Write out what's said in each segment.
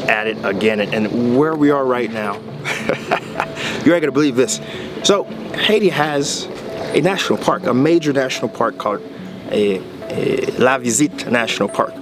at it again, and where we are right now, you ain't gonna believe this. So Haiti has a national park, a major national park called Visite National Park,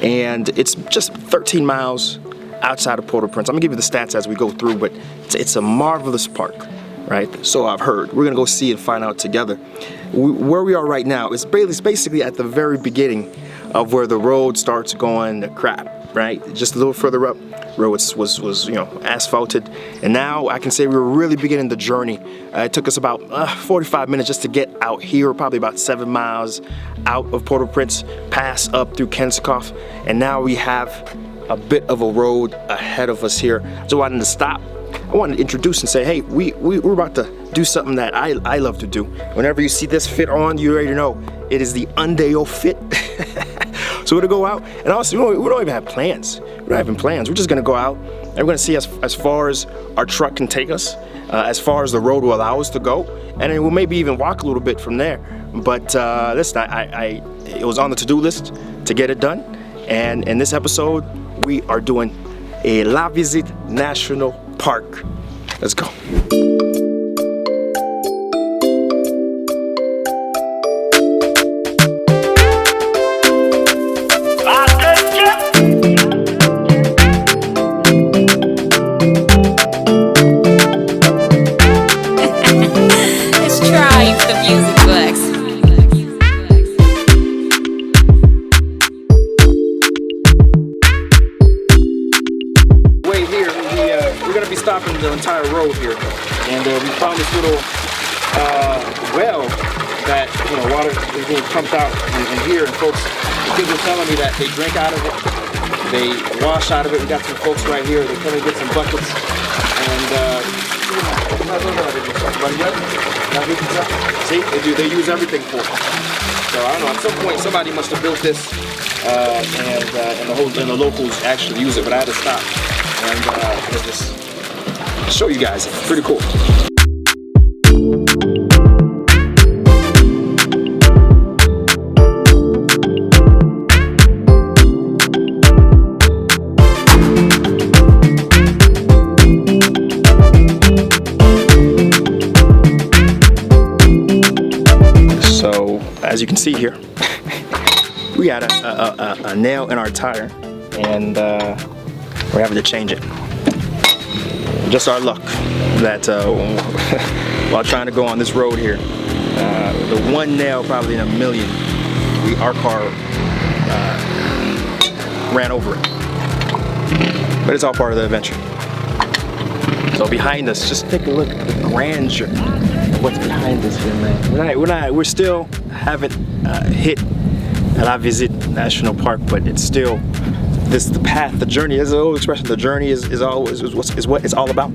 and it's just 13 miles outside of Port-au-Prince. I'm gonna give you the stats as we go through, but it's a marvelous park, right? So I've heard. We're gonna go see and find out together. Where we are right now is basically at the very beginning of where the road starts going to crap, right? Just a little further up, road was asphalted, and now I can say we were really beginning the journey. It took us about 45 minutes just to get out here, probably about 7 miles out of Port-au-Prince, pass up through Kenscoff, and now we have a bit of a road ahead of us here. So I wanted to stop. I wanted to introduce and say, hey, we're about to do something that I love to do. Whenever you see this fit on, you already know it is the andeyo fit. So we're gonna go out, and also we don't even have plans. We don't have any plans. We're just gonna go out, and we're gonna see as far as our truck can take us, as far as the road will allow us to go, and then we'll maybe even walk a little bit from there. But listen, it was on the to-do list to get it done, and in this episode, we are doing a Visite National Park. Let's go. Stopping the entire road here, and we found this little well that water is being pumped out in here, and folks, the kids are telling me that they drink out of it, they wash out of it. We got some folks right here, they come and get some buckets, and see, they use everything for it. So I don't know, at some point somebody must have built this, and the locals actually use it, but I had to stop and just show you guys. It's pretty cool. So as you can see here, we got a nail in our tire, and we're having to change it. Just our luck that while trying to go on this road here, the one nail probably in a million, our car ran over it. But it's all part of the adventure. So behind us, just take a look at the grandeur of what's behind us here, man. We still haven't hit Visite National Park, but it's still the path, the journey. There's an old expression: the journey is what it's all about.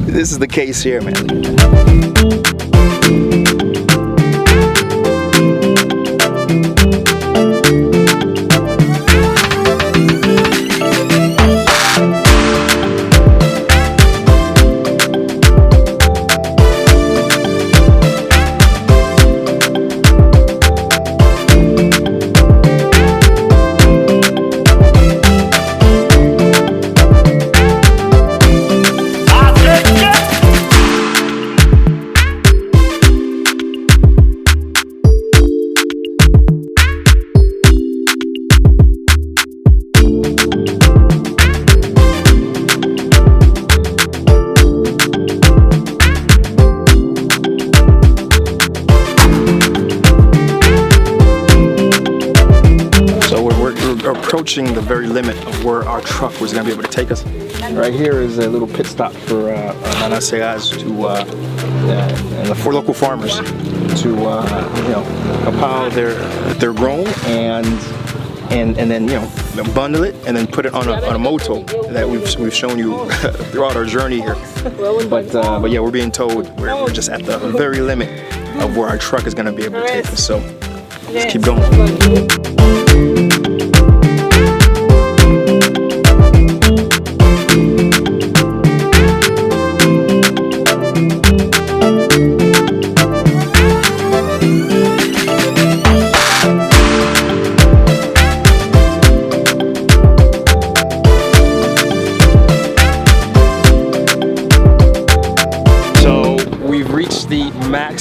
This is the case here, man. Approaching the very limit of where our truck was going to be able to take us. Right here is a little pit stop for and the 4 local farmers to compile their grain and then bundle it and then put it on a moto that we've shown you throughout our journey here. But yeah, we're being told we're just at the very limit of where our truck is going to be able to take us. So let's keep going.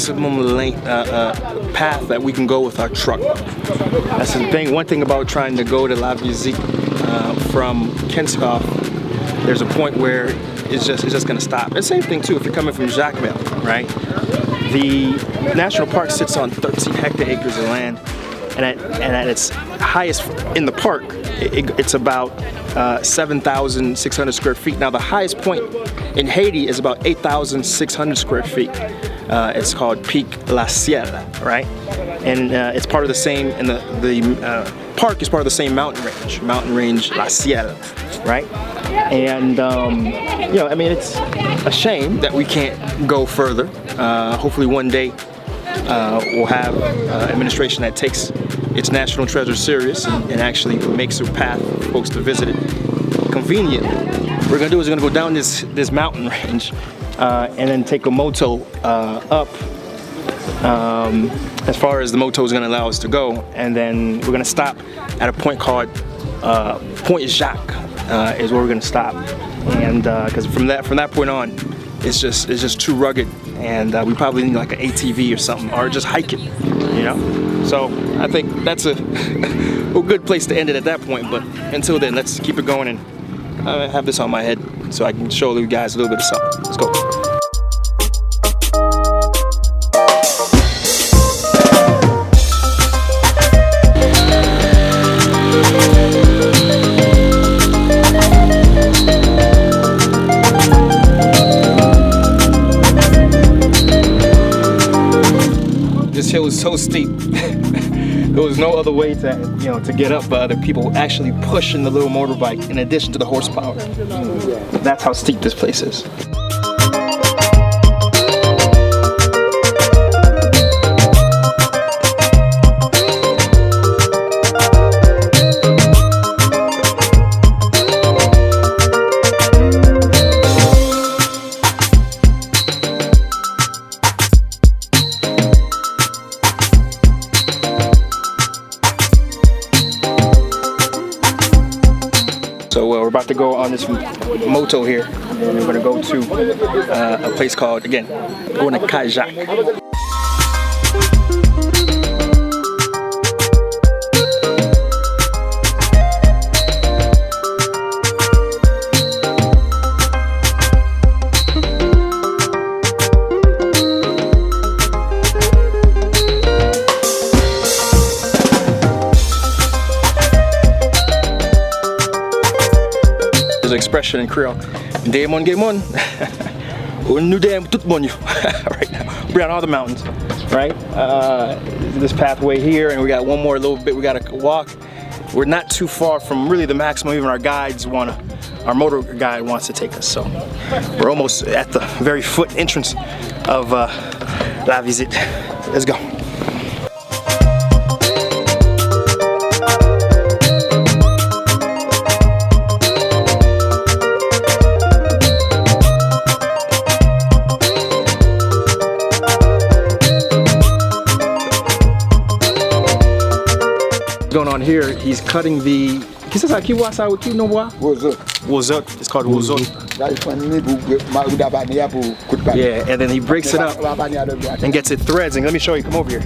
maximum length path that we can go with our truck. That's the thing. One thing about trying to go to La Visite from Kenscoff, there's a point where it's just gonna stop. And same thing too if you're coming from Jacmel, right? The national park sits on 13 hectares of land, and at its highest in the park, it's about 7,600 square feet. Now the highest point in Haiti is about 8,600 square feet. It's called Pic La Ciel, right? And it's part of the same, and the park is part of the same mountain range La Ciel, right? And you know, I mean, it's a shame that we can't go further. Hopefully one day we'll have administration that takes its national treasure serious and actually makes a path for folks to visit it convenient. What we're gonna do is we're gonna go down this mountain range and then take a moto up as far as the moto is gonna allow us to go, and then we're gonna stop at a point called Point Jacques is where we're gonna stop, and because from that point on, it's just too rugged, and we probably need like an ATV or something, or just hike it, you know. So I think that's a good place to end it at that point. But until then, let's keep it going, and I have this on my head so I can show you guys a little bit of something. Let's go. This hill is so steep. There was no other way to get up but other people actually pushing the little motorbike in addition to the horsepower. That's how steep this place is. So we're about to go on this moto here, and we're going to go to a place called, again, going to Kajak. Expression in Creole. Demon Gemon. New damn tout mon right now. We're on all the mountains, right? This pathway here, and we got one more little bit we gotta walk. We're not too far from really the maximum even our motor guide wants to take us. So we're almost at the very foot entrance of La Visite. Let's go. Going on here, he's cutting the. Qu'est-ce que ça qui voit ça ou qui non voit? Wozot. It's called wozot. Yeah, and then he breaks it up and gets it threads. And let me show you. Come over here.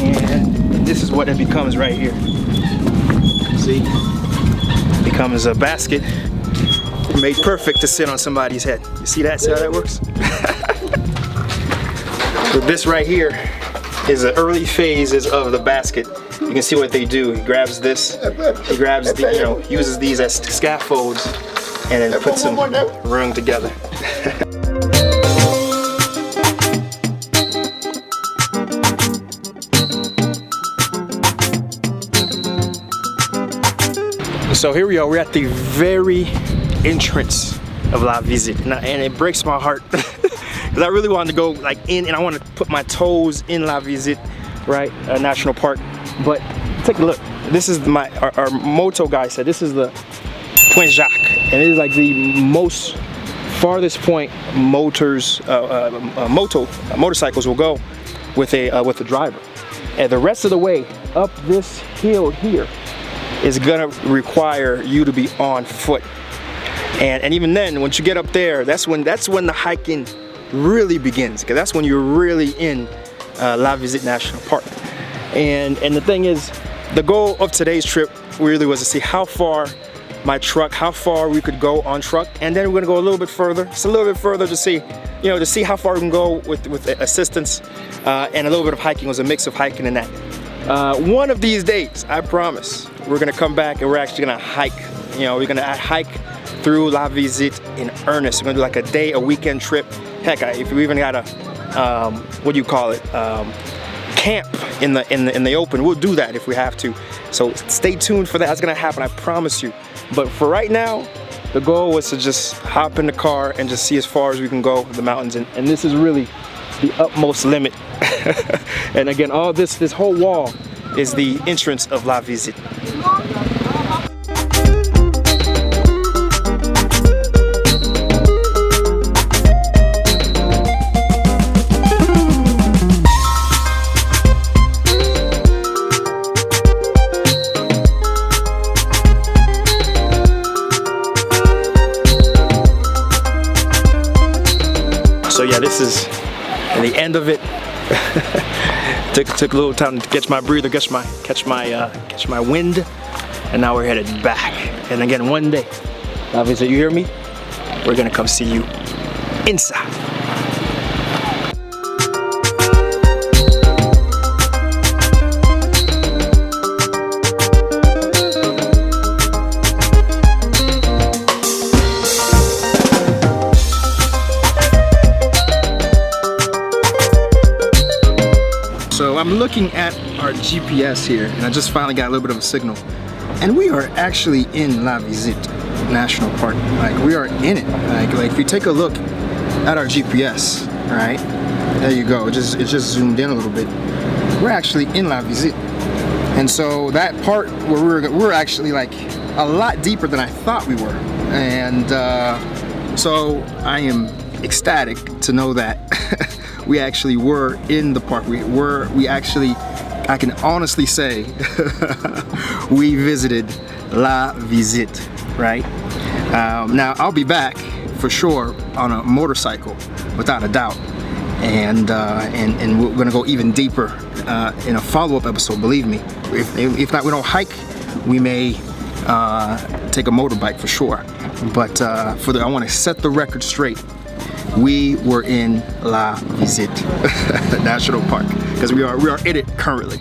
And this is what it becomes right here. See, it becomes a basket made perfect to sit on somebody's head. You see that? See how that works? So this right here is the early phases of the basket. You can see what they do. He grabs this, he grabs the, uses these as scaffolds, and then puts them rung together. So here we are, we're at the very entrance of La Visite, and it breaks my heart. Because I really wanted to go like in, and I want to put my toes in La Visite, right? National Park. But take a look. This is our moto guy said this is the Point Jacques, and it is like the most farthest point motorcycles will go with a driver. And the rest of the way up this hill here is gonna require you to be on foot. And even then, once you get up there, that's when the hiking really begins, because that's when you're really in Visite National Park. And the thing is, the goal of today's trip really was to see how far how far we could go on truck, and then we're gonna go a little bit further, just a little bit further to see, to see how far we can go with assistance, and a little bit of hiking. It was a mix of hiking and that. One of these days, I promise, we're gonna come back and we're actually gonna hike. We're gonna hike through La Visite in earnest. We're gonna do like a weekend trip. Heck, if we even got a, what do you call it? Camp in the open. We'll do that if we have to. So stay tuned for that. That's gonna happen, I promise you. But for right now, the goal was to just hop in the car and just see as far as we can go the mountains. And this is really the utmost limit. And again, all this whole wall is the entrance of La Visite. So yeah, this is the end of it. took a little time to catch my breather, catch my wind, and now we're headed back. And again, one day, obviously, you hear me? We're gonna come see you inside. So I'm looking at our GPS here, and I just finally got a little bit of a signal. And we are actually in La Visite National Park. Like, we are in it. Like if you take a look at our GPS, right? There you go. It just zoomed in a little bit. We're actually in La Visite. And so that part where we're actually like a lot deeper than I thought we were. And so I am ecstatic to know that we actually were in the park. We actually, I can honestly say, we visited La Visite, right? Now I'll be back for sure on a motorcycle, without a doubt, and we're gonna go even deeper in a follow-up episode. Believe me. If not, we don't hike. We may take a motorbike for sure. But I want to set the record straight. We were in La Visite National Park, because we are in it currently.